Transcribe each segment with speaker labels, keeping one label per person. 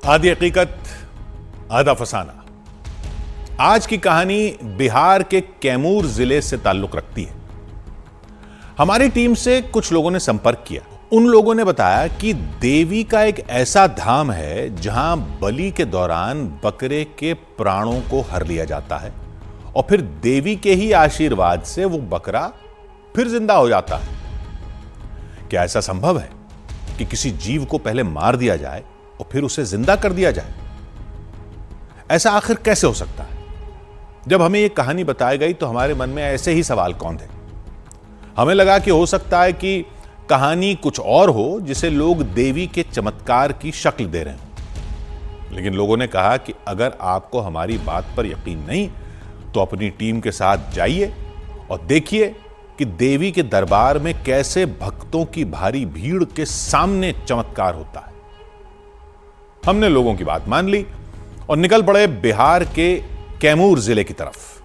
Speaker 1: आधी हकीकत आधा फसाना। आज की कहानी बिहार के कैमूर जिले से ताल्लुक रखती है। हमारी टीम से कुछ लोगों ने संपर्क किया। उन लोगों ने बताया कि देवी का एक ऐसा धाम है जहां बलि के दौरान बकरे के प्राणों को हर लिया जाता है और फिर देवी के ही आशीर्वाद से वो बकरा फिर जिंदा हो जाता है। क्या ऐसा संभव है कि किसी जीव को पहले मार दिया जाए और फिर उसे जिंदा कर दिया जाए? ऐसा आखिर कैसे हो सकता है? जब हमें यह कहानी बताई गई तो हमारे मन में ऐसे ही सवाल कौन थे। हमें लगा कि हो सकता है कि कहानी कुछ और हो जिसे लोग देवी के चमत्कार की शक्ल दे रहे हैं। लेकिन लोगों ने कहा कि अगर आपको हमारी बात पर यकीन नहीं तो अपनी टीम के साथ जाइए और देखिए कि देवी के दरबार में कैसे भक्तों की भारी भीड़ के सामने चमत्कार होता है। हमने लोगों की बात मान ली और निकल पड़े बिहार के कैमूर जिले की तरफ।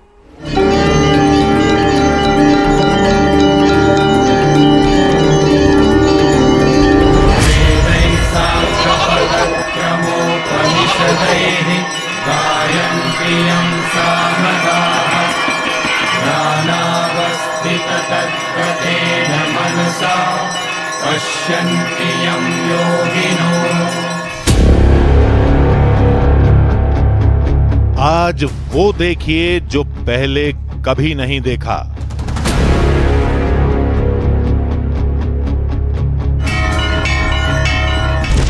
Speaker 1: आज वो देखिए जो पहले कभी नहीं देखा।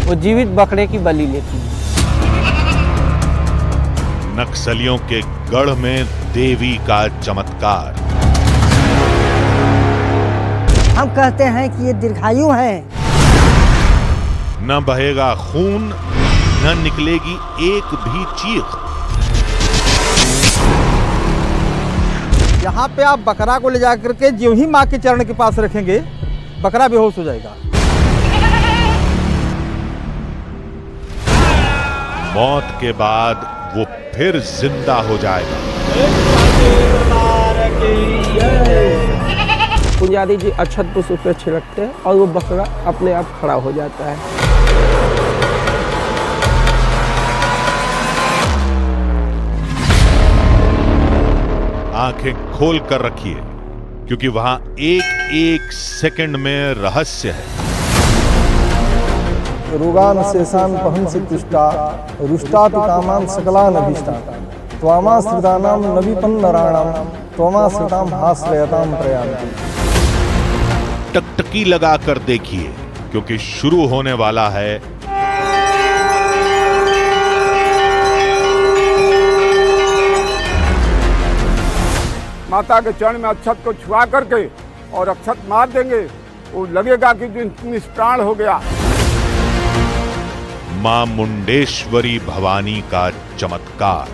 Speaker 2: वो जीवित बकरे की बलि लेती है।
Speaker 1: नक्सलियों के गढ़ में देवी का चमत्कार।
Speaker 3: हम कहते हैं कि ये दीर्घायु है।
Speaker 1: न बहेगा खून, न निकलेगी एक भी चीख।
Speaker 4: यहाँ पे आप बकरा को ले जाकर के जो ही माँ के चरण के पास रखेंगे, बकरा बेहोश हो जाएगा।
Speaker 1: मौत के बाद वो फिर जिंदा हो जाएगा।
Speaker 2: पुजारी जी अक्षत पुष्प पे छिड़कते हैं और वो बकरा अपने आप खड़ा हो जाता है।
Speaker 1: आंखें खोल कर रखिए क्योंकि वहां एक एक सेकंड में रहस्य है।
Speaker 4: रोगान शेषान पहंसि तुष्टा रुष्टा तु कामान सकलान अभीष्टा त्वामा श्रितानाम नवीपन नराणाम त्वमा श्रिताम हास्रयताम प्रयान्ति।
Speaker 1: टकटकी लगा कर देखिए क्योंकि शुरू होने वाला है
Speaker 5: माता के चरण में अक्षत को छुआ करके और अक्षत मार देंगे, वो लगेगा कि निष्प्राण हो गया।
Speaker 1: मां मुंडेश्वरी भवानी का चमत्कार।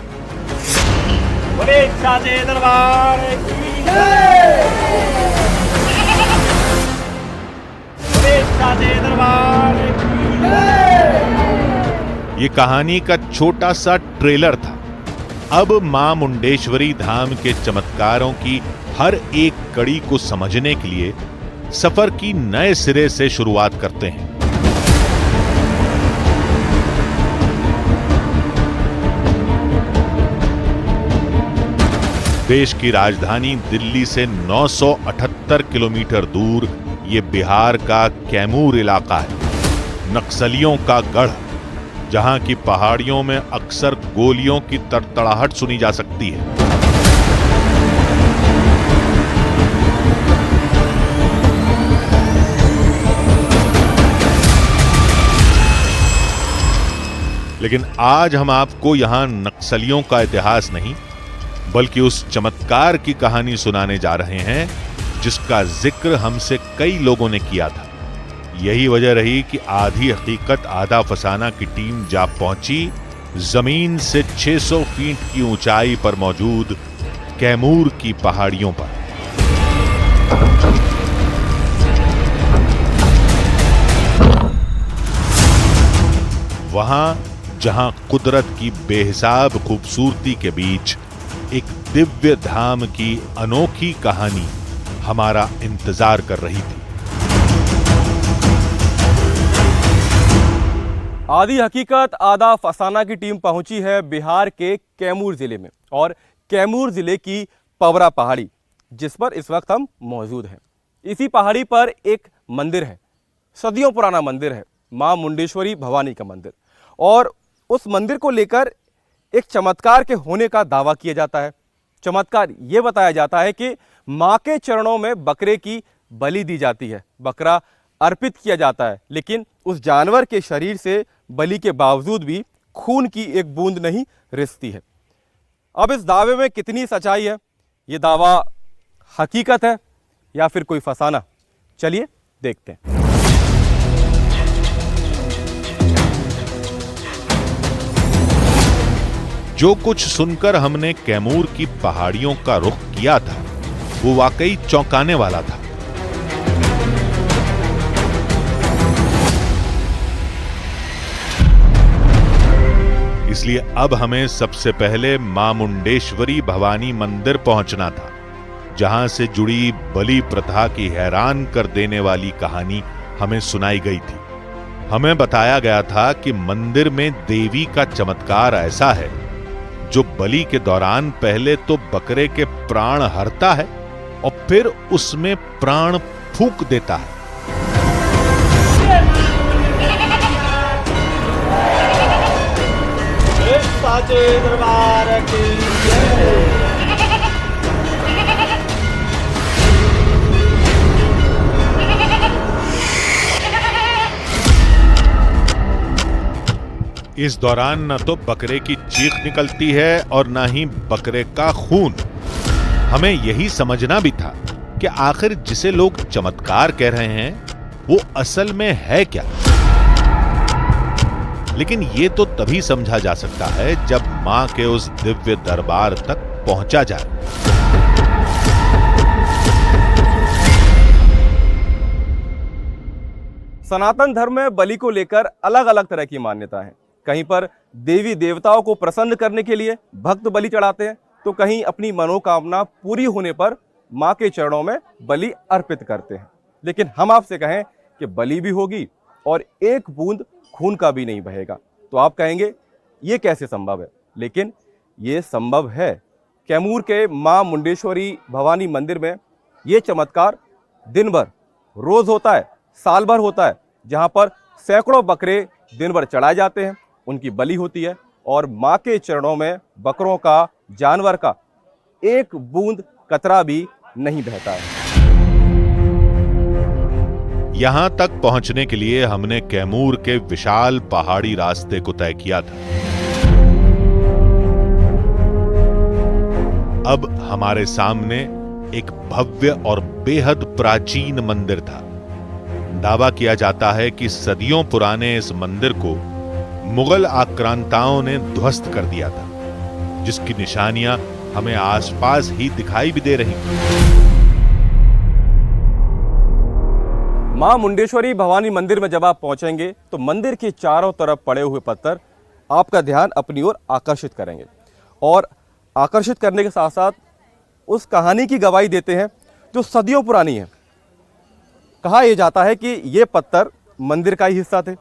Speaker 1: ये कहानी का छोटा सा ट्रेलर था। अब मां मुंडेश्वरी धाम के चमत्कारों की हर एक कड़ी को समझने के लिए सफर की नए सिरे से शुरुआत करते हैं। देश की राजधानी दिल्ली से 978 किलोमीटर दूर ये बिहार का कैमूर इलाका है, नक्सलियों का गढ़, जहां की पहाड़ियों में अक्सर गोलियों की तड़तड़ाहट सुनी जा सकती है। लेकिन आज हम आपको यहां नक्सलियों का इतिहास नहीं बल्कि उस चमत्कार की कहानी सुनाने जा रहे हैं जिसका जिक्र हमसे कई लोगों ने किया था। यही वजह रही कि आधी हकीकत आधा फसाना की टीम जा पहुंची जमीन से 600 फीट की ऊंचाई पर मौजूद कैमूर की पहाड़ियों पर। वहां जहां कुदरत की बेहिसाब खूबसूरती के बीच एक दिव्य धाम की अनोखी कहानी हमारा इंतजार कर रही थी।
Speaker 6: आधी हकीकत आधा फसाना की टीम पहुंची है बिहार के कैमूर जिले में और कैमूर जिले की पवरा पहाड़ी, जिस पर इस वक्त हम मौजूद हैं। इसी पहाड़ी पर एक मंदिर है, सदियों पुराना मंदिर है, मां मुंडेश्वरी भवानी का मंदिर। और उस मंदिर को लेकर एक चमत्कार के होने का दावा किया जाता है। चमत्कार ये बताया जाता है कि मां के चरणों में बकरे की बलि दी जाती है, बकरा अर्पित किया जाता है, लेकिन उस जानवर के शरीर से बलि के बावजूद भी खून की एक बूंद नहीं रिसती है। अब इस दावे में कितनी सच्चाई है, ये दावा हकीकत है या फिर कोई फसाना, चलिए देखते हैं।
Speaker 1: जो कुछ सुनकर हमने कैमूर की पहाड़ियों का रुख किया था वो वाकई चौंकाने वाला था। इसलिए अब हमें सबसे पहले मां मुंडेश्वरी भवानी मंदिर पहुंचना था, जहां से जुड़ी बलि प्रथा की हैरान कर देने वाली कहानी हमें सुनाई गई थी। हमें बताया गया था कि मंदिर में देवी का चमत्कार ऐसा है जो बलि के दौरान पहले तो बकरे के प्राण हरता है और फिर उसमें प्राण फूंक देता है।
Speaker 6: साचे दरबार की
Speaker 1: इस दौरान न तो बकरे की चीख निकलती है और न ही बकरे का खून। हमें यही समझना भी था कि आखिर जिसे लोग चमत्कार कह रहे हैं वो असल में है क्या। लेकिन ये तो तभी समझा जा सकता है जब मां के उस दिव्य दरबार तक पहुंचा जाए।
Speaker 6: सनातन धर्म में बलि को लेकर अलग अलग तरह की मान्यता है। कहीं पर देवी देवताओं को प्रसन्न करने के लिए भक्त बलि चढ़ाते हैं, तो कहीं अपनी मनोकामना पूरी होने पर मां के चरणों में बलि अर्पित करते हैं। लेकिन हम आपसे कहें कि बलि भी होगी और एक बूंद खून का भी नहीं बहेगा, तो आप कहेंगे ये कैसे संभव है? लेकिन ये संभव है। कैमूर के मां मुंडेश्वरी भवानी मंदिर में ये चमत्कार दिन भर रोज होता है, साल भर होता है, जहां पर सैकड़ों बकरे दिन भर चढ़ाए जाते हैं, उनकी बलि होती है और मां के चरणों में बकरों का, जानवर का एक बूंद कतरा भी नहीं बहता है।
Speaker 1: यहां तक पहुंचने के लिए हमने कैमूर के विशाल पहाड़ी रास्ते को तय किया था। अब हमारे सामने एक भव्य और बेहद प्राचीन मंदिर था। दावा किया जाता है कि सदियों पुराने इस मंदिर को मुगल आक्रांताओं ने ध्वस्त कर दिया था, जिसकी निशानियां हमें आसपास ही दिखाई भी दे रही थी।
Speaker 6: मां मुंडेश्वरी भवानी मंदिर में जब आप पहुंचेंगे तो मंदिर के चारों तरफ पड़े हुए पत्थर आपका ध्यान अपनी ओर आकर्षित करेंगे और आकर्षित करने के साथ साथ उस कहानी की गवाही देते हैं जो सदियों पुरानी है। कहा यह जाता है कि ये पत्थर मंदिर का ही हिस्सा थे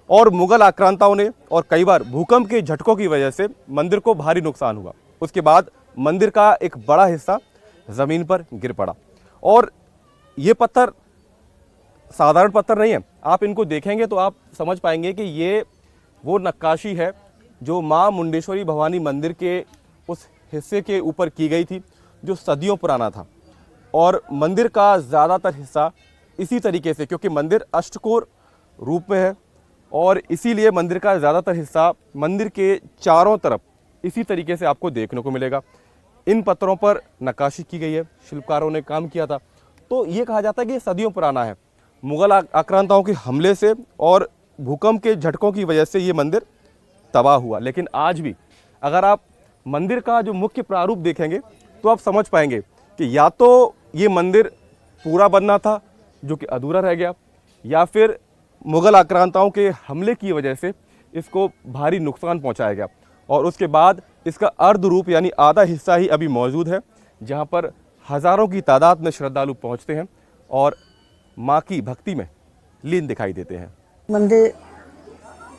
Speaker 6: और मुगल आक्रांताओं ने और कई बार भूकंप के झटकों की वजह से मंदिर को भारी नुकसान हुआ। उसके बाद मंदिर का एक बड़ा हिस्सा जमीन पर गिर पड़ा और ये पत्थर साधारण पत्थर नहीं है। आप इनको देखेंगे तो आप समझ पाएंगे कि ये वो नक्काशी है जो मां मुंडेश्वरी भवानी मंदिर के उस हिस्से के ऊपर की गई थी जो सदियों पुराना था। और मंदिर का ज़्यादातर हिस्सा इसी तरीके से, क्योंकि मंदिर अष्टकोर रूप में है और इसीलिए मंदिर का ज़्यादातर हिस्सा मंदिर के चारों तरफ इसी तरीके से आपको देखने को मिलेगा। इन पत्थरों पर नक्काशी की गई है, शिल्पकारों ने काम किया था। तो ये कहा जाता है कि ये सदियों पुराना है। मुगल आक्रांताओं के हमले से और भूकंप के झटकों की वजह से ये मंदिर तबाह हुआ। लेकिन आज भी अगर आप मंदिर का जो मुख्य प्रारूप देखेंगे तो आप समझ पाएंगे कि या तो ये मंदिर पूरा बनना था जो कि अधूरा रह गया, या फिर मुगल आक्रांताओं के हमले की वजह से इसको भारी नुकसान पहुंचाया गया और उसके बाद इसका अर्ध रूप यानी आधा हिस्सा ही अभी मौजूद है, जहां पर हज़ारों की तादाद में श्रद्धालु पहुंचते हैं और माँ की भक्ति में लीन दिखाई देते हैं।
Speaker 3: मंदिर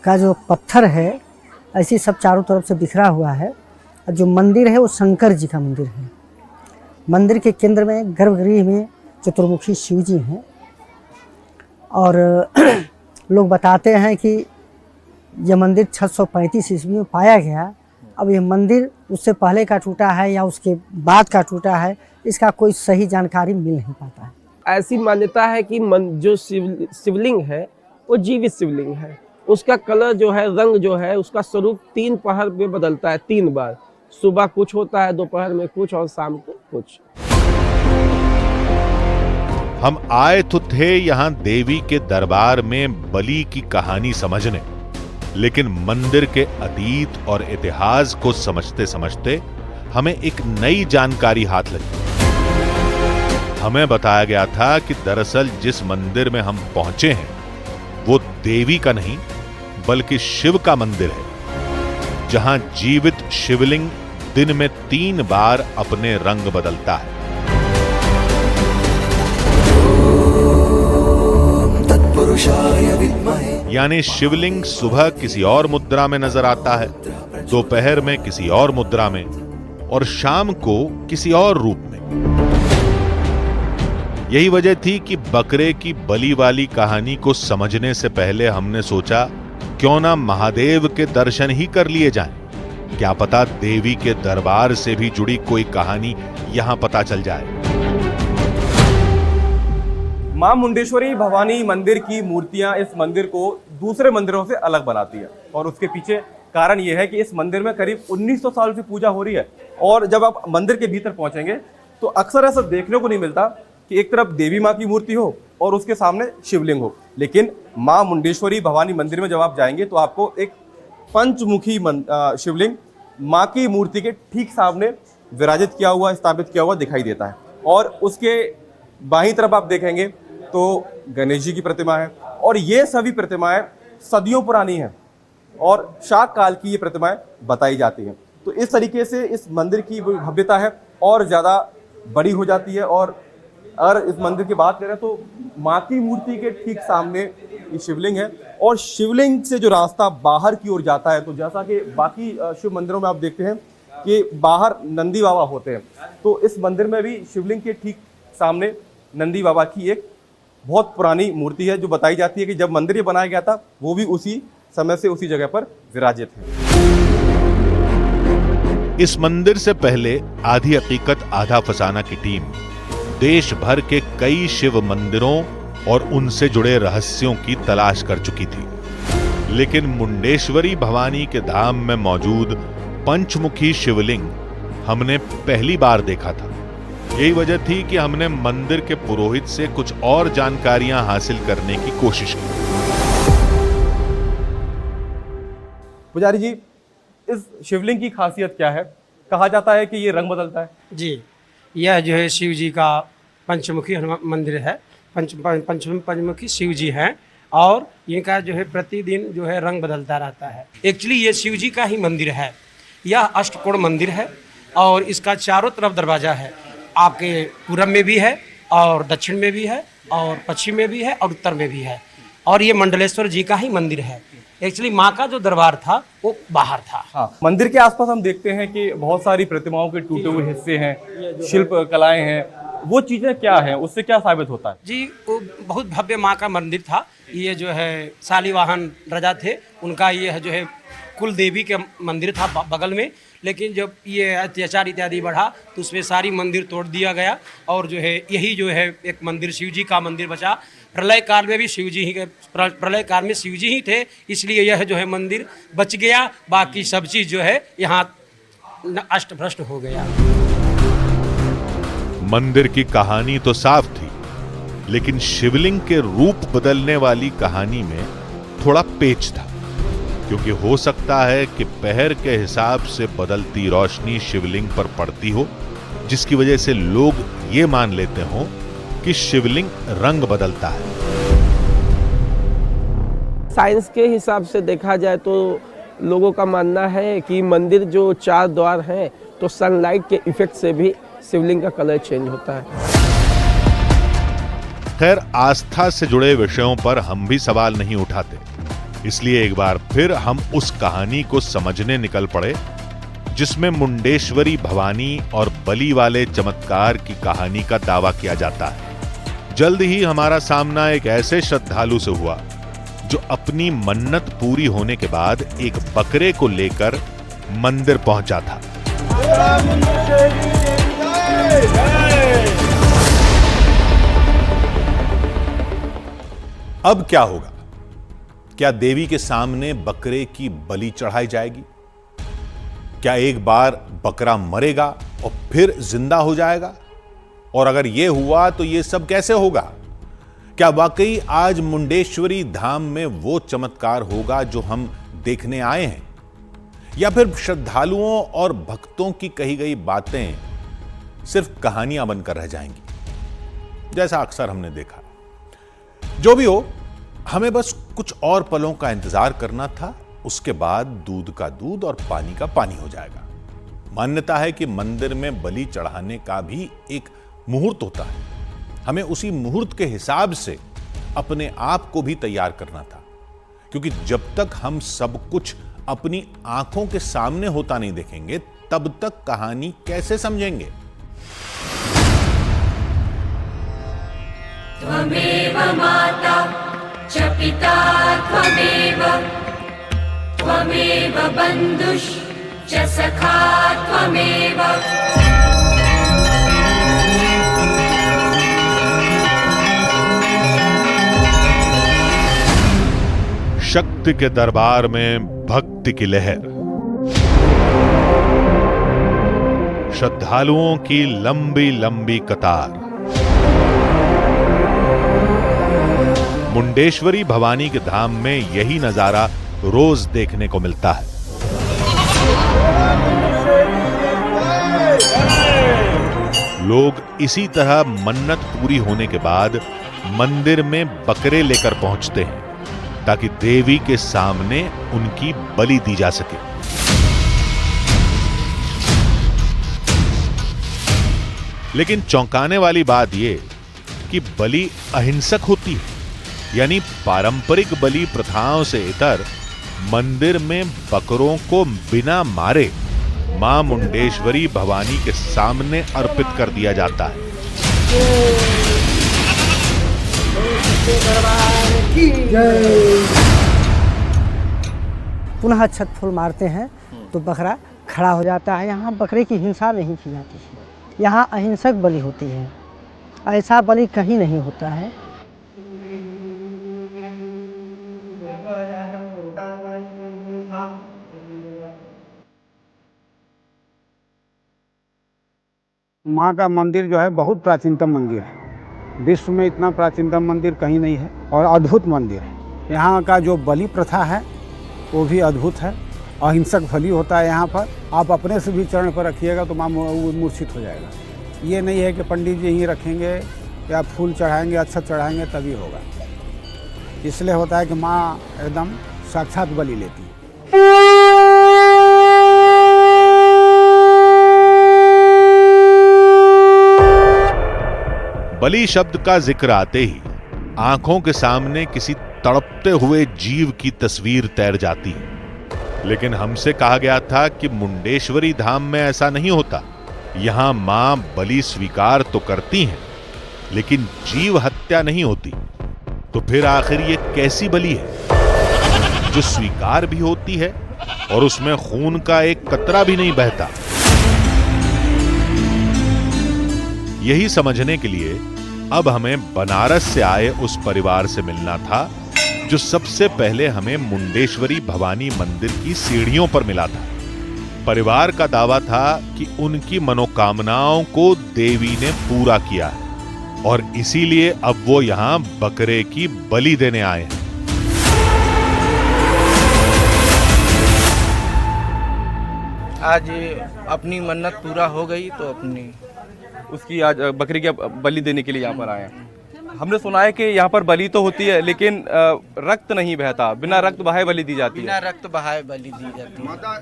Speaker 3: का जो पत्थर है ऐसे सब चारों तरफ से बिखरा हुआ है। और जो मंदिर है वो शंकर जी का मंदिर है। मंदिर के केंद्र में गर्भगृह में चतुर्मुखी शिव जी हैं। और लोग बताते हैं कि यह मंदिर 635 ईस्वी में पाया गया। अब यह मंदिर उससे पहले का टूटा है या उसके बाद का टूटा है, इसका कोई सही जानकारी मिल नहीं पाता है।
Speaker 2: ऐसी मान्यता है कि जो शिवलिंग है वो जीवित शिवलिंग है। उसका कलर जो है, रंग जो है, उसका स्वरूप 3 पहर में बदलता है, 3 बार। सुबह कुछ होता है, दोपहर में कुछ और शाम को कुछ।
Speaker 1: हम आए तो थे यहां देवी के दरबार में बलि की कहानी समझने, लेकिन मंदिर के अतीत और इतिहास को समझते समझते हमें एक नई जानकारी हाथ लगी। हमें बताया गया था कि दरअसल जिस मंदिर में हम पहुंचे हैं वो देवी का नहीं बल्कि शिव का मंदिर है, जहां जीवित शिवलिंग दिन में 3 बार अपने रंग बदलता है। यानी शिवलिंग सुबह किसी और मुद्रा में नजर आता है, दोपहर में किसी और मुद्रा में और शाम को किसी और रूप में। यही वजह थी कि बकरे की बलि वाली कहानी को समझने से पहले हमने सोचा क्यों ना महादेव के दर्शन ही कर लिए जाएं। क्या पता देवी के दरबार से भी जुड़ी कोई कहानी यहां पता चल जाए।
Speaker 6: मां मुंडेश्वरी भवानी मंदिर की मूर्तियां इस मंदिर को दूसरे मंदिरों से अलग बनाती है, और उसके पीछे कारण यह है कि इस मंदिर में करीब 1900 साल से पूजा हो रही है। और जब आप मंदिर के भीतर पहुंचेंगे तो अक्सर ऐसा देखने को नहीं मिलता कि एक तरफ देवी माँ की मूर्ति हो और उसके सामने शिवलिंग हो, लेकिन मां मुंडेश्वरी भवानी मंदिर में जब आप जाएंगे तो आपको एक पंचमुखी शिवलिंग माँ की मूर्ति के ठीक सामने विराजित किया हुआ, स्थापित किया हुआ दिखाई देता है। और उसके बाईं तरफ आप देखेंगे तो गणेश जी की प्रतिमा है, और ये सभी प्रतिमाएं सदियों पुरानी हैं और शाक काल की ये प्रतिमाएं बताई जाती हैं। तो इस तरीके से इस मंदिर की भव्यता है और ज़्यादा बड़ी हो जाती है। और अगर इस मंदिर की बात करें तो माँ की मूर्ति के ठीक सामने ये शिवलिंग है, और शिवलिंग से जो रास्ता बाहर की ओर जाता है, तो जैसा कि बाकी शिव मंदिरों में आप देखते हैं कि बाहर नंदी बाबा होते हैं, तो इस मंदिर में भी शिवलिंग के ठीक सामने नंदी बाबा की एक बहुत पुरानी मूर्ति है, जो बताई जाती है कि जब मंदिर ये बनाया गया था वो भी उसी समय से उसी जगह पर विराजित है।
Speaker 1: इस मंदिर से पहले आधी हकीकत आधा फसाना की टीम देश भर के कई शिव मंदिरों और उनसे जुड़े रहस्यों की तलाश कर चुकी थी, लेकिन मुंडेश्वरी भवानी के धाम में मौजूद पंचमुखी शिवलिंग हमने पहली बार देखा था। यही वजह थी कि हमने मंदिर के पुरोहित से कुछ और जानकारियां हासिल करने की कोशिश की।
Speaker 6: पुजारी जी, इस शिवलिंग की खासियत क्या है? कहा जाता है कि ये रंग बदलता है।
Speaker 7: जी, यह जो है शिव जी का पंचमुखी मंदिर है। पंचमुखी शिव जी हैं, और इनका जो है प्रतिदिन जो है रंग बदलता रहता है। एक्चुअली ये शिव जी का ही मंदिर है। यह अष्टकोण मंदिर है और इसका चारों तरफ दरवाज़ा है। आपके पूरब में भी है और दक्षिण में भी है और पश्चिम में भी है और उत्तर में भी है। और ये मंडलेश्वर जी का ही मंदिर है। एक्चुअली माँ का जो दरबार था वो बाहर था।
Speaker 6: हाँ, मंदिर के आसपास हम देखते हैं कि बहुत सारी प्रतिमाओं के टूटे हुए हिस्से हैं, शिल्प कलाएं हैं। वो चीजें क्या हैं, उससे क्या साबित होता है?
Speaker 7: जी, वो बहुत भव्य माँ का मंदिर था। ये जो है शालिवाहन राजा थे, उनका ये जो है कुल देवी के मंदिर था बगल में। लेकिन जब ये अत्याचार इत्यादि बढ़ा तो उसमें सारी मंदिर तोड़ दिया गया, और जो है यही जो है एक मंदिर शिव जी का मंदिर बचा। प्रलय काल में भी शिव जी ही प्रलय काल में शिव जी ही थे, इसलिए यह जो है मंदिर बच गया। बाकी सब चीज़ जो है यहाँ अष्ट भ्रष्ट हो गया।
Speaker 1: मंदिर की कहानी तो साफ थी, लेकिन शिवलिंग के रूप बदलने वाली कहानी में थोड़ा पेच था, क्योंकि हो सकता है कि पहर के हिसाब से बदलती रोशनी शिवलिंग पर पड़ती हो, जिसकी वजह से लोग ये मान लेते हों कि शिवलिंग रंग बदलता है।
Speaker 2: साइंस के हिसाब से देखा जाए तो लोगों का मानना है कि मंदिर जो 4 द्वार हैं तो सनलाइट के इफेक्ट से भी शिवलिंग का कलर चेंज होता है।
Speaker 1: खैर, आस्था से जुड़े विषयों पर हम भी सवाल नहीं उठाते, इसलिए एक बार फिर हम उस कहानी को समझने निकल पड़े जिसमें मुंडेश्वरी भवानी और बलि वाले चमत्कार की कहानी का दावा किया जाता है। जल्द ही हमारा सामना एक ऐसे श्रद्धालु से हुआ जो अपनी मन्नत पूरी होने के बाद एक बकरे को लेकर मंदिर पहुंचा था। अब क्या होगा? क्या देवी के सामने बकरे की बलि चढ़ाई जाएगी? क्या एक बार बकरा मरेगा और फिर जिंदा हो जाएगा? और अगर यह हुआ तो यह सब कैसे होगा? क्या वाकई आज मुंडेश्वरी धाम में वो चमत्कार होगा जो हम देखने आए हैं, या फिर श्रद्धालुओं और भक्तों की कही गई बातें सिर्फ कहानियां बनकर रह जाएंगी, जैसा अक्सर हमने देखा? जो भी हो, हमें बस कुछ और पलों का इंतजार करना था। उसके बाद दूध का दूध और पानी का पानी हो जाएगा। मान्यता है कि मंदिर में बलि चढ़ाने का भी एक मुहूर्त होता है। हमें उसी मुहूर्त के हिसाब से अपने आप को भी तैयार करना था, क्योंकि जब तक हम सब कुछ अपनी आंखों के सामने होता नहीं देखेंगे, तब तक कहानी कैसे समझेंगे?
Speaker 8: त्वमेव माता च पिता त्वमेव बन्धुश्च सखा त्वमेव।
Speaker 1: शक्ति के दरबार में भक्ति की लहर, श्रद्धालुओं की लंबी लंबी कतार। मुंडेश्वरी भवानी के धाम में यही नजारा रोज देखने को मिलता है। लोग इसी तरह मन्नत पूरी होने के बाद मंदिर में बकरे लेकर पहुंचते हैं ताकि देवी के सामने उनकी बलि दी जा सके। लेकिन चौंकाने वाली बात यह कि बलि अहिंसक होती है, यानी पारंपरिक बलि प्रथाओं से इतर मंदिर में बकरों को बिना मारे मां मुंडेश्वरी भवानी के सामने अर्पित कर दिया जाता है।
Speaker 3: पुनः छत फूल मारते हैं तो बकरा खड़ा हो जाता है। यहाँ बकरे की हिंसा नहीं की जाती है, यहाँ अहिंसक बलि होती है। ऐसा बलि कहीं नहीं होता है।
Speaker 5: माँ का मंदिर जो है बहुत प्राचीनतम मंदिर है। विश्व में इतना प्राचीनतम मंदिर कहीं नहीं है और अद्भुत मंदिर है। यहाँ का जो बलि प्रथा है वो भी अद्भुत है। अहिंसक बलि होता है यहाँ पर। आप अपने से भी चरण पर रखिएगा तो माँ मूर्छित हो जाएगा। ये नहीं है कि पंडित जी यहीं रखेंगे या फूल चढ़ाएंगे, अक्षत चढ़ाएंगे तभी होगा। इसलिए होता है कि माँ एकदम साक्षात बलि लेती है।
Speaker 1: बलि शब्द का जिक्र आते ही आंखों के सामने किसी तड़पते हुए जीव की तस्वीर तैर जाती है। लेकिन हमसे कहा गया था कि मुंडेश्वरी धाम में ऐसा नहीं होता। यहां मां बलि स्वीकार तो करती हैं, लेकिन जीव हत्या नहीं होती। तो फिर आखिर ये कैसी बलि है जो स्वीकार भी होती है और उसमें खून का एक कतरा भी नहीं बहता? यही समझने के लिए अब हमें बनारस से आए उस परिवार से मिलना था जो सबसे पहले हमें मुंडेश्वरी भवानी मंदिर की सीढ़ियों पर मिला था। परिवार का दावा था कि उनकी मनोकामनाओं को देवी ने पूरा किया है और इसीलिए अब वो यहां बकरे की बलि देने आए हैं।
Speaker 9: आज अपनी मन्नत पूरा हो गई तो अपनी
Speaker 6: उसकी आज बकरी की बलि देने के लिए यहाँ पर आए हैं। हमने सुना है कि यहाँ पर बलि तो होती है लेकिन रक्त नहीं बहता, बिना रक्त बहाए बलि दी जाती है।
Speaker 9: बिना रक्त बहाए बलि दी जाती है।
Speaker 5: माता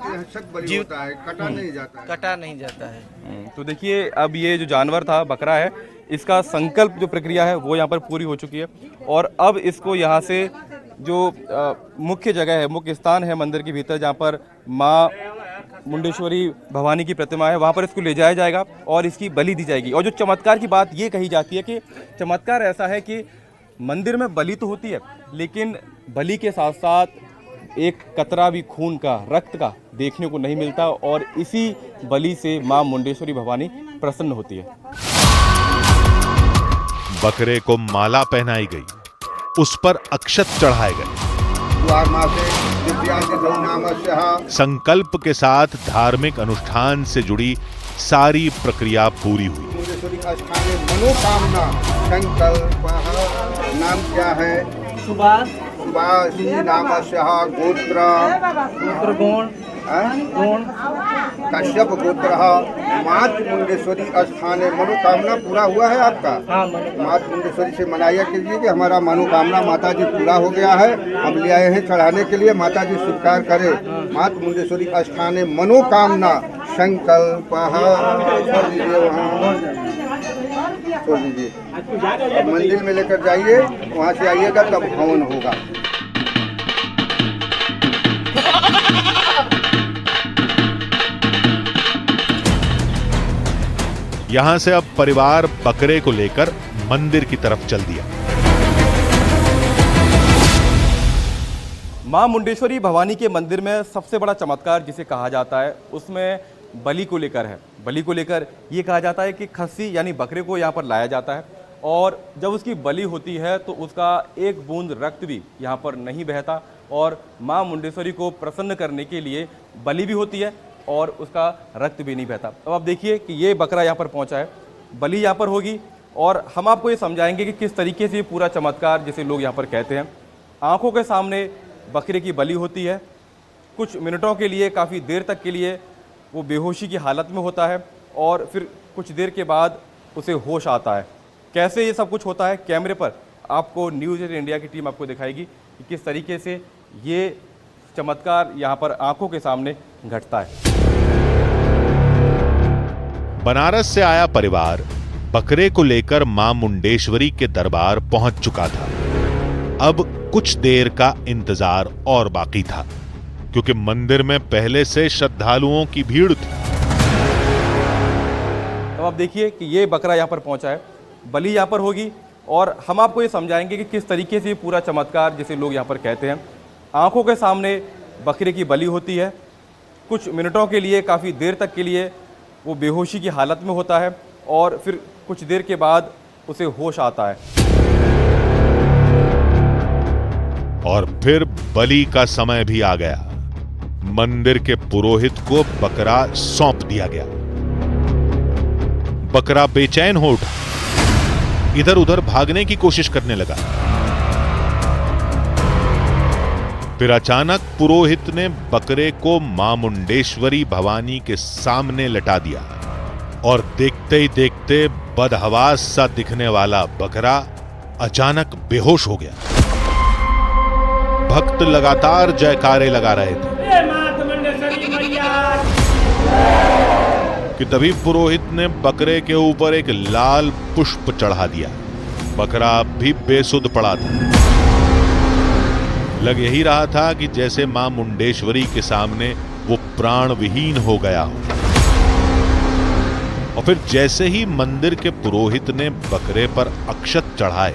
Speaker 5: बलि होता है, कटा नहीं जाता है।
Speaker 9: कटा नहीं जाता है।
Speaker 6: तो देखिए, अब ये जो जानवर था, बकरा है, इसका संकल्प जो प्रक्रिया है वो यहाँ पर पूरी हो चुकी है और अब इसको यहाँ से जो मुख्य जगह है, मुख्य स्थान है मंदिर के भीतर, जहाँ पर माँ मुंडेश्वरी भवानी की प्रतिमा है, वहाँ पर इसको ले जाया जाएगा और इसकी बलि दी जाएगी। और जो चमत्कार की बात ये कही जाती है कि चमत्कार ऐसा है कि मंदिर में बलि तो होती है, लेकिन बलि के साथ साथ एक कतरा भी खून का, रक्त का देखने को नहीं मिलता और इसी बलि से माँ मुंडेश्वरी भवानी प्रसन्न होती है।
Speaker 1: बकरे को माला पहनाई गई, उस पर अक्षत चढ़ाए गए। संकल्प के साथ धार्मिक अनुष्ठान से जुड़ी सारी प्रक्रिया पूरी हुई।
Speaker 5: मनोकामना संकल्प नाम क्या है? सुभाष नामस्यः गोत्र गुण कश्यप गोत्र। मातृ मुंडेश्वरी स्थाने मनोकामना पूरा हुआ है आपका? मातृ मुंडेश्वरी से मनाया कीजिए कि हमारा मनोकामना माता जी पूरा हो गया है, हम ले आए हैं चढ़ाने के लिए, माता जी स्वीकार करें। मातृ मुंडेश्वरी स्थाने मनोकामना संकल्प छोड़ दीजिए, वहाँ छोड़ दीजिए। अब मंदिर में लेकर जाइए, वहाँ से आइएगा तब हवन होगा।
Speaker 1: यहां से अब परिवार बकरे को लेकर मंदिर की तरफ चल दिया।
Speaker 6: मां मुंडेश्वरी भवानी के मंदिर में सबसे बड़ा चमत्कार जिसे कहा जाता है उसमें बलि को लेकर है। बलि को लेकर ये कहा जाता है कि खस्सी यानी बकरे को यहाँ पर लाया जाता है और जब उसकी बलि होती है तो उसका एक बूंद रक्त भी यहाँ पर नहीं बहता और मां मुंडेश्वरी को प्रसन्न करने के लिए बलि भी होती है और उसका रक्त भी नहीं बहता। अब आप देखिए कि ये बकरा यहाँ पर पहुँचा है, बलि यहाँ पर होगी और हम आपको ये समझाएंगे कि किस तरीके से ये पूरा चमत्कार जिसे लोग यहाँ पर कहते हैं। आंखों के सामने बकरे की बलि होती है, कुछ मिनटों के लिए, काफ़ी देर तक के लिए वो बेहोशी की हालत में होता है और फिर कुछ देर के बाद उसे होश आता है। कैसे ये सब कुछ होता है कैमरे पर आपको न्यूज़ 18 इंडिया की टीम आपको दिखाएगी कि किस तरीके से ये चमत्कार यहाँ पर आंखों के सामने घटता है।
Speaker 1: बनारस से आया परिवार बकरे को लेकर मां मुंडेश्वरी के दरबार पहुंच चुका था। अब कुछ देर का इंतजार और बाकी था क्योंकि मंदिर में पहले से श्रद्धालुओं की भीड़ थी।
Speaker 6: अब आप देखिए कि ये बकरा यहाँ पर पहुंचा है, बलि यहाँ पर होगी और हम आपको ये समझाएंगे कि किस तरीके से पूरा चमत्कार जिसे लोग यहाँ पर कहते हैं। आंखों के सामने बकरे की बलि होती है, कुछ मिनटों के लिए, काफ़ी देर तक के लिए वो बेहोशी की हालत में होता है और फिर कुछ देर के बाद उसे होश आता है
Speaker 1: और फिर बलि का समय भी आ गया। मंदिर के पुरोहित को बकरा सौंप दिया गया। बकरा बेचैन हो उठा, इधर उधर भागने की कोशिश करने लगा। फिर अचानक पुरोहित ने बकरे को मां मुंडेश्वरी भवानी के सामने लटा दिया और देखते ही देखते बदहवास सा दिखने वाला बकरा अचानक बेहोश हो गया। भक्त लगातार जयकारे लगा रहे थे कि तभी पुरोहित ने बकरे के ऊपर एक लाल पुष्प चढ़ा दिया। बकरा अब भी बेसुध पड़ा था। लग यही रहा था कि जैसे मां मुंडेश्वरी के सामने वो प्राण विहीन हो गया हो। और फिर जैसे ही मंदिर के पुरोहित ने बकरे पर अक्षत चढ़ाए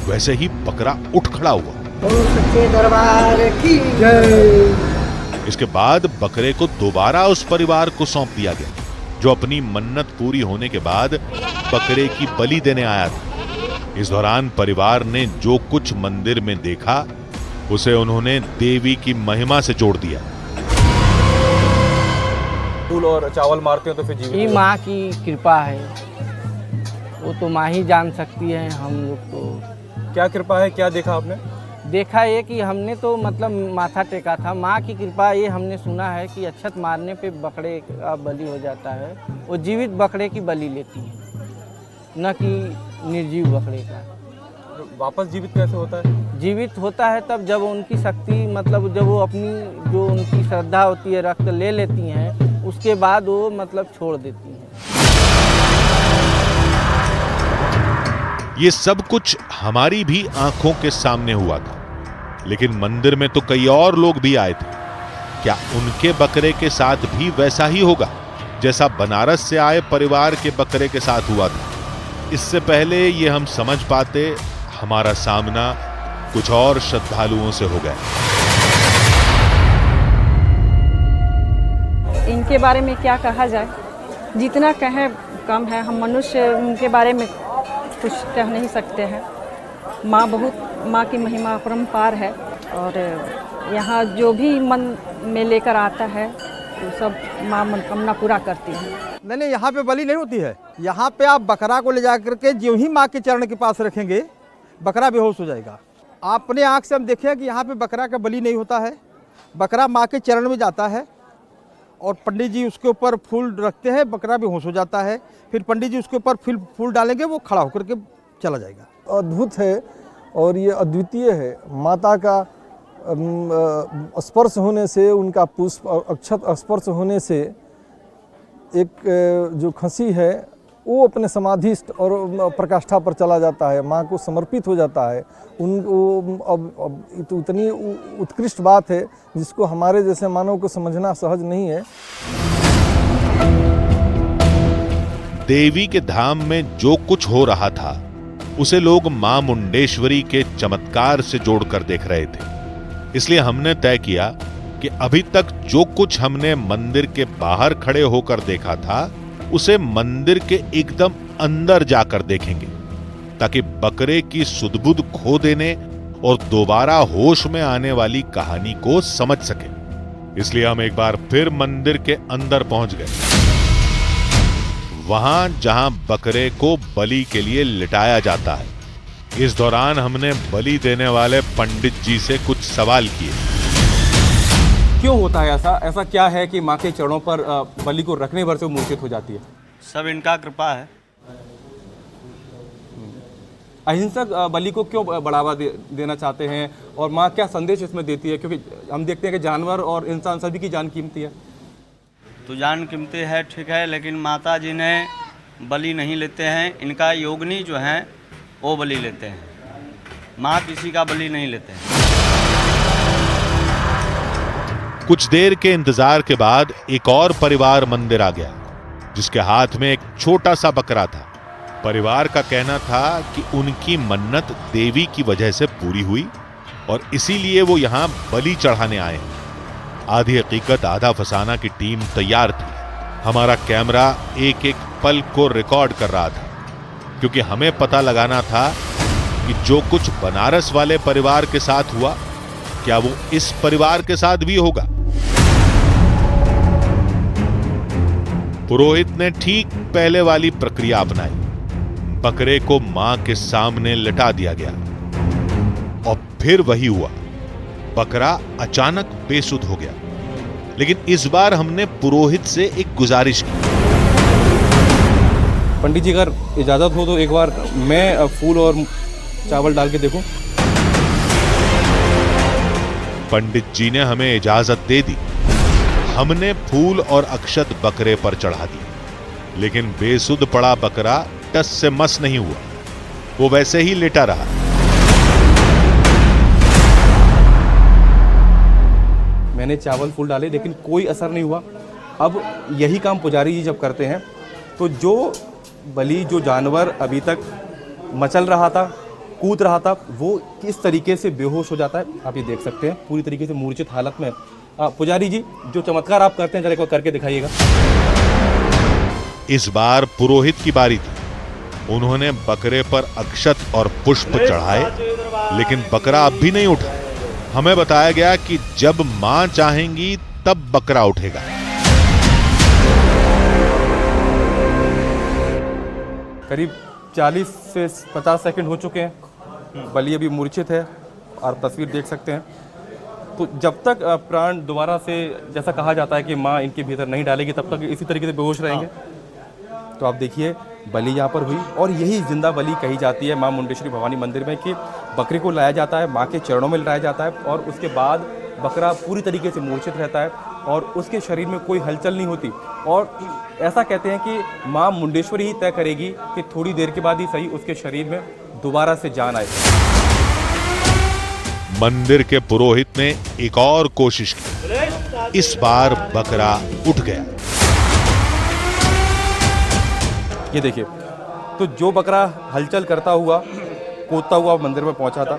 Speaker 1: वैसे ही बकरा उठ खड़ा हुआ।
Speaker 3: सच्चे दरबार की जय।
Speaker 1: इसके बाद बकरे को दोबारा उस परिवार को सौंप दिया गया जो अपनी मन्नत पूरी होने के बाद बकरे की बलि देने आया था। इस दौरान परिवार ने जो कुछ मंदिर में देखा उसे उन्होंने देवी की महिमा से जोड़ दिया।
Speaker 6: फूल और चावल मारते हो तो फिर
Speaker 10: ये
Speaker 6: जीवित
Speaker 10: माँ की कृपा है, वो तो माँ ही जान सकती है। हम लोग तो
Speaker 6: क्या कृपा है, क्या देखा आपने?
Speaker 10: देखा ये कि हमने तो मतलब माथा टेका था। माँ की कृपा ये हमने सुना है कि अक्षत मारने पे बकरे का बलि हो जाता है। वो जीवित बकरे की बलि लेती है, न कि निर्जीव बकरे का।
Speaker 6: वापस जीवित कैसे होता है?
Speaker 10: जीवित होता है तब जब उनकी शक्ति, मतलब जब वो अपनी जो उनकी श्रद्धा होती है रक्त ले लेती हैं, उसके बाद वो मतलब छोड़ देती हैं।
Speaker 1: ये सब कुछ हमारी भी आंखों के सामने हुआ था। लेकिन मंदिर में तो कई और लोग भी आए थे। क्या उनके बकरे के साथ भी वैसा ही होगा जैसा बनारस से आए परिवार के बकरे के साथ हुआ था? इससे पहले ये हम समझ पाते, हमारा सामना कुछ और श्रद्धालुओं से हो गया।
Speaker 11: इनके बारे में क्या कहा जाए, जितना कहें कम है। हम मनुष्य उनके बारे में कुछ कह नहीं सकते हैं। माँ की महिमा अपरंपार है और यहाँ जो भी मन में लेकर आता है तो सब माँ मनोकामना पूरा करती है।
Speaker 4: नहीं, यहाँ पे बलि नहीं होती है। यहाँ पे आप बकरा को ले जा करके जो ही माँ के चरण के पास रखेंगे, बकरा बेहोश हो जाएगा। अपने आँख से हम देखें कि यहाँ पे बकरा का बलि नहीं होता है। बकरा माँ के चरण में जाता है और पंडित जी उसके ऊपर फूल रखते हैं, बकरा बेहोश हो जाता है। फिर पंडित जी उसके ऊपर फूल डालेंगे, वो खड़ा होकर के चला जाएगा। अद्भुत है और ये अद्वितीय है। माता का स्पर्श होने से, उनका पुष्प अक्षत स्पर्श होने से एक जो खसी है वो अपने समाधिस्थ और प्रकाष्ठा पर चला जाता है, माँ को समर्पित हो जाता है। अब तो इतनी उत्कृष्ट बात है जिसको हमारे जैसे मानव को समझना सहज नहीं है।
Speaker 1: देवी के धाम में जो कुछ हो रहा था उसे लोग मां मुंडेश्वरी के चमत्कार से जोड़कर देख रहे थे। इसलिए हमने तय किया कि अभी तक जो कुछ हमने मंदिर के बाहर खड़े होकर देखा था उसे मंदिर के एकदम अंदर जाकर देखेंगे, ताकि बकरे की सुध-बुध खो देने और दोबारा होश में आने वाली कहानी को समझ सके। इसलिए हम एक बार फिर मंदिर के अंदर पहुंच गए, वहां जहां बकरे को बलि के लिए लिटाया जाता है। इस दौरान हमने बलि देने वाले पंडित जी से कुछ सवाल किए।
Speaker 6: क्यों होता है ऐसा क्या है कि माँ के चरणों पर बलि को रखने भर से वो मूर्छित हो जाती है?
Speaker 12: सब इनका कृपा है।
Speaker 6: अहिंसक बलि को क्यों बढ़ावा देना चाहते हैं और माँ क्या संदेश इसमें देती है? क्योंकि हम देखते हैं कि जानवर और इंसान सभी की जान कीमती है।
Speaker 12: तो जान कीमती है, ठीक है, लेकिन माता जी ने बलि नहीं लेते हैं। इनका योगिनी जो हैं वो बलि लेते हैं, माँ किसी का बलि नहीं लेते हैं।
Speaker 1: कुछ देर के इंतजार के बाद एक और परिवार मंदिर आ गया, जिसके हाथ में एक छोटा सा बकरा था। परिवार का कहना था कि उनकी मन्नत देवी की वजह से पूरी हुई और इसीलिए वो यहां बलि चढ़ाने आए हैं। आधी हकीकत आधा फसाना की टीम तैयार थी। हमारा कैमरा एक एक पल को रिकॉर्ड कर रहा था, क्योंकि हमें पता लगाना था कि जो कुछ बनारस वाले परिवार के साथ हुआ, क्या वो इस परिवार के साथ भी होगा। पुरोहित ने ठीक पहले वाली प्रक्रिया अपनाई। बकरे को मां के सामने लिटा दिया गया और फिर वही हुआ, बकरा अचानक बेसुध हो गया। लेकिन इस बार हमने पुरोहित से एक गुजारिश की।
Speaker 6: पंडित जी अगर इजाजत हो तो एक बार मैं फूल और चावल डाल के देखूं।
Speaker 1: पंडित जी ने हमें इजाजत दे दी। हमने फूल और अक्षत बकरे पर चढ़ा दी, लेकिन बेसुध पड़ा बकरा टस से मस नहीं हुआ, वो वैसे ही लेटा रहा।
Speaker 6: मैंने चावल फूल डाले लेकिन कोई असर नहीं हुआ। अब यही काम पुजारी जी जब करते हैं तो जो बलि, जो जानवर अभी तक मचल रहा था, कूद रहा था, वो किस तरीके से बेहोश हो जाता है आप ये देख सकते हैं, पूरी तरीके से मूर्छित हालत में। पुजारी जी जो चमत्कार आप करते हैं जरा एक बार करके दिखाइएगा।
Speaker 1: इस बार पुरोहित की बारी थी। उन्होंने बकरे पर अक्षत और पुष्प चढ़ाए, लेकिन बकरा अब भी नहीं उठा। हमें बताया गया कि जब मां चाहेंगी तब बकरा उठेगा।
Speaker 6: करीब 40 से 50 सेकंड हो चुके हैं, बलि अभी मूर्छित है और तस्वीर देख सकते हैं। तो जब तक प्राण दोबारा से, जैसा कहा जाता है कि माँ इनके भीतर नहीं डालेगी, तब तक इसी तरीके से बेहोश रहेंगे। तो आप देखिए बलि यहाँ पर हुई और यही जिंदा बलि कही जाती है माँ मुंडेश्वरी भवानी मंदिर में, कि बकरे को लाया जाता है, माँ के चरणों में लाया जाता है और उसके बाद बकरा पूरी तरीके से मूर्छित रहता है और उसके शरीर में कोई हलचल नहीं होती। और ऐसा कहते हैं कि माँ मुंडेश्वरी ही तय करेगी कि थोड़ी देर के बाद ही सही उसके शरीर में दोबारा से जान आए।
Speaker 1: मंदिर के पुरोहित ने एक और कोशिश की। इस बार बकरा उठ गया।
Speaker 6: ये देखिए, तो जो बकरा हलचल करता हुआ, कूदता हुआ मंदिर में पहुंचा था,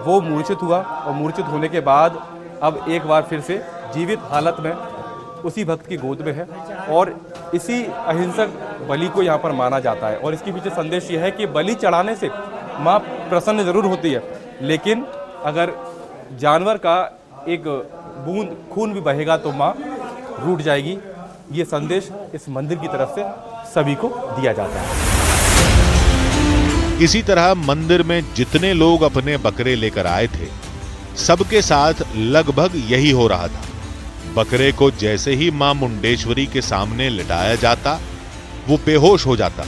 Speaker 6: वो मूर्छित हुआ और मूर्छित होने के बाद अब एक बार फिर से जीवित हालत में उसी भक्त की गोद में है और इसी अहिंसक बलि को यहाँ पर माना जाता है। और इसके पीछे संदेश ये है कि बलि चढ़ाने से माँ प्रसन्न जरूर होती है, लेकिन अगर जानवर का एक बूंद खून भी बहेगा तो माँ रूठ जाएगी। ये संदेश इस मंदिर की तरफ से सभी को दिया जाता है।
Speaker 1: इसी तरह मंदिर में जितने लोग अपने बकरे लेकर आए थे, सबके साथ लगभग यही हो रहा था। बकरे को जैसे ही मां मुंडेश्वरी के सामने लिटाया जाता, वो बेहोश हो जाता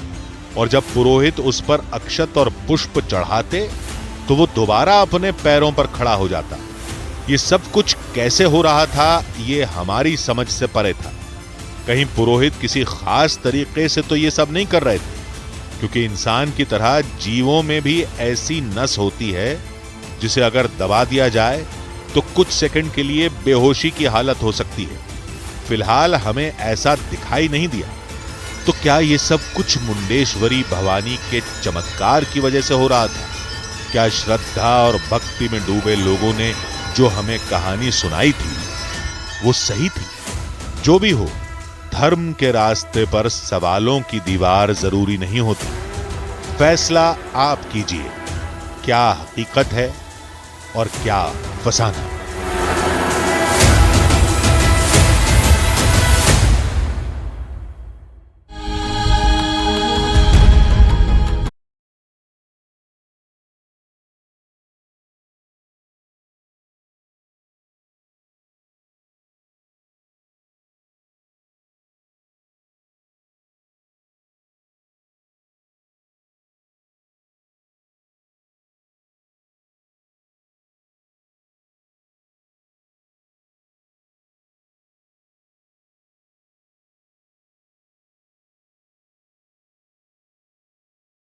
Speaker 1: और जब पुरोहित उस पर अक्षत और पुष्प चढ़ाते तो वो दोबारा अपने पैरों पर खड़ा हो जाता। ये सब कुछ कैसे हो रहा था, ये हमारी समझ से परे था। कहीं पुरोहित किसी खास तरीके से तो ये सब नहीं कर रहे थे, क्योंकि इंसान की तरह जीवों में भी ऐसी नस होती है जिसे अगर दबा दिया जाए तो कुछ सेकंड के लिए बेहोशी की हालत हो सकती है। फिलहाल हमें ऐसा दिखाई नहीं दिया। तो क्या ये सब कुछ मुंडेश्वरी भवानी के चमत्कार की वजह से हो रहा था? क्या श्रद्धा और भक्ति में डूबे लोगों ने जो हमें कहानी सुनाई थी वो सही थी? जो भी हो, धर्म के रास्ते पर सवालों की दीवार जरूरी नहीं होती। फैसला आप कीजिए, क्या हकीकत है और क्या फसाना।